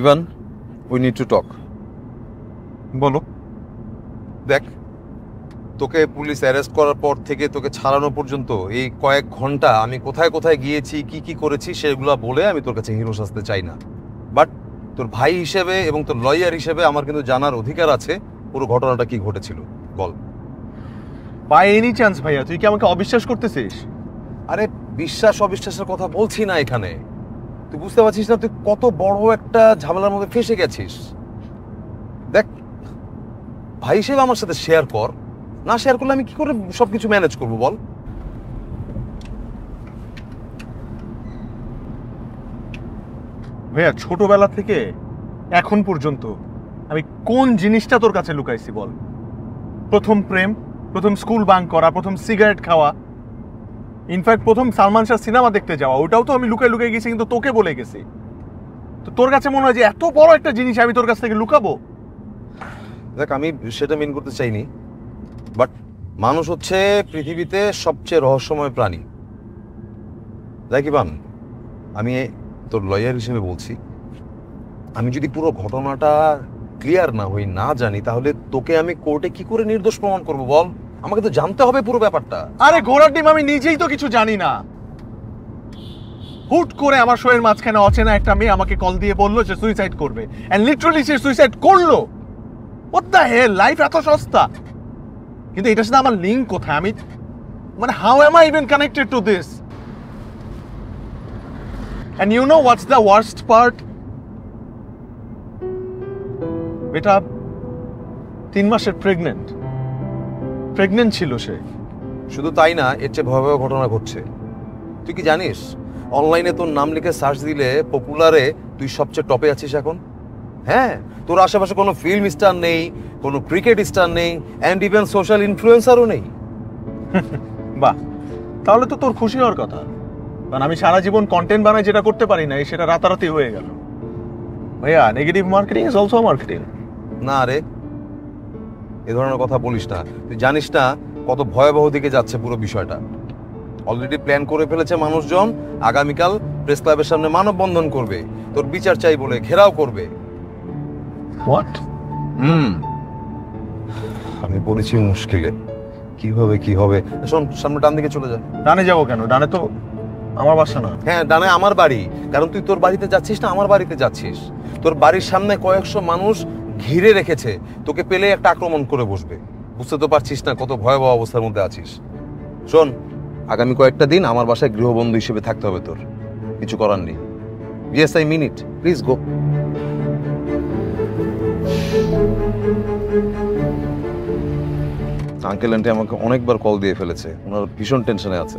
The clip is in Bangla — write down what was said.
Ivan, we need to talk. বলো। দেখ, তোকে পুলিশ অ্যারেস্ট করার পর থেকে তোকে ছাড়ানো পর্যন্ত এই কয়েক ঘন্টা আমি কোথায় কোথায় গিয়েছি, কি কি করেছি সেগুলো বলে আমি তোর কাছে হিরো সাজতে চাই না। বাট তোর ভাই হিসেবে এবং তোর লয়ার হিসেবে আমার কিন্তু জানার অধিকার আছে পুরো ঘটনাটা কি ঘটেছিল। বল। বাই এনি চান্স ভাইয়া তুই কি আমাকে অবিশ্বাস করতেছিস? আরে বিশ্বাস অবিশ্বাসের কথা বলছি না এখানে। তুই বুঝতে পারছিস না তুই কত বড় একটা ঝামেলার মধ্যে ফেসে গেছিস। দেখ, ভাই হিসেবে আমার সাথে শেয়ার কর, না শেয়ার করলে আমি কি করে সবকিছু ম্যানেজ করবো বল। ভাইয়া ছোটবেলা থেকে এখন পর্যন্ত আমি কোন জিনিসটা তোর কাছে লুকাইছি বল? প্রথম প্রেম, প্রথম স্কুল বাঙ্ক করা, প্রথম সিগারেট খাওয়া, ইনফ্যাক্ট প্রথম সালমান শাহ সিনেমা দেখতে যাওয়া, ওটাও তো আমি লুকাই লুকাই গেছি, কিন্তু তোকে বলে গেছি। তো তোর কাছে মনে হয় যে এত বড় একটা জিনিস আমি তোর কাছ থেকে লুকাবো? দেখ, আমি সেটা মিন করতে চাইনি, বাট মানুষ হচ্ছে পৃথিবীতে সবচেয়ে রহস্যময় প্রাণী। দেখ ইভান, আমি তোর লয়ার হিসেবে বলছি, আমি যদি পুরো ঘটনাটা ক্লিয়ার না হই, না জানি, তাহলে তোকে আমি কোর্টে কি করে নির্দোষ প্রমাণ করবো বল? আমাকে তো জানতে হবে পুরো ব্যাপারটা। আরে ঘোড়ার ডিম, আমি নিজেই তো কিছু জানি না। হুট করে আমার শোয়ের মাঝখানে অচেনা একটা মেয়ে আমাকে কল দিয়ে বললো যে সুইসাইড করবে, এন্ড লিটারালি সে সুইসাইড করলো। হোয়াট দ্য হেল, লাইফ এত সস্তা। কিন্তু এটার সাথে আমার লিংক কোথায়? আমি মানে how am I even connected to this? And you know what's the worst part? এটা 3 মাসের প্রেগনেন্ট ছিল সে। শুধু তাই না, এর চেয়ে ভয়াবহ ঘটনা ঘটছে। তুই কি জানিস অনলাইনে তোর নাম লিখে সার্চ দিলে পপুলারে তুই সবচেয়ে টপে আছিস এখন? হ্যাঁ, তোর আশেপাশে কোনো ফিল্ম স্টার নেই, কোনো ক্রিকেট স্টার নেই, অ্যান্ড ইভেন সোশ্যাল ইনফ্লুয়েন্সারও নেই। বাহ, তাহলে তো তোর খুশি হওয়ার কথা, কারণ আমি সারা জীবন কন্টেন্ট বানাই, যেটা করতে পারি না সেটা রাতারাতি হয়ে গেল। ভাইয়া, negative marketing is also marketing. না রে, এ ধরনের কথা বলিস না। তুই জানিস না কত ভয়াবহ দিকে যাচ্ছে পুরো বিষয়টা। অলরেডি প্ল্যান করে ফেলেছে মানুষজন, আগামীকাল প্রেস ক্লাবের সামনে মানববন্ধন করবে, তোর বিচার চাই বলে ঘেরাও করবে। হোয়াট? আমি পড়েছি মুশকিলে, কিভাবে কি হবে। শোন, সামনে ডান দিকে চলে যা। ডানে যাবো কেন? ডানে তো আমার বাসা না। হ্যাঁ, ডানে আমার বাড়ি, কারণ তুই তোর বাড়িতে যাচ্ছিস না আমার বাড়িতে যাচ্ছিস। তোর বাড়ির সামনে কয়েকশো মানুষ ঘিরে রেখেছে, তোকে পেলে একটা আক্রমণ করে বসবে। বুঝতে তো পারছিস না কত ভয়াবহ অবস্থার মধ্যে আছিস। শোন, আগামী কয়েকটা দিন আমার বাসায় গৃহবন্ধু হিসেবে থাকতে হবে তোর, কিছু করার নেই। Yes, I mean it, please go. Uncle aunty আমাকে অনেকবার কল দিয়ে ফেলেছে, ওনারা ভীষণ টেনশনে আছে।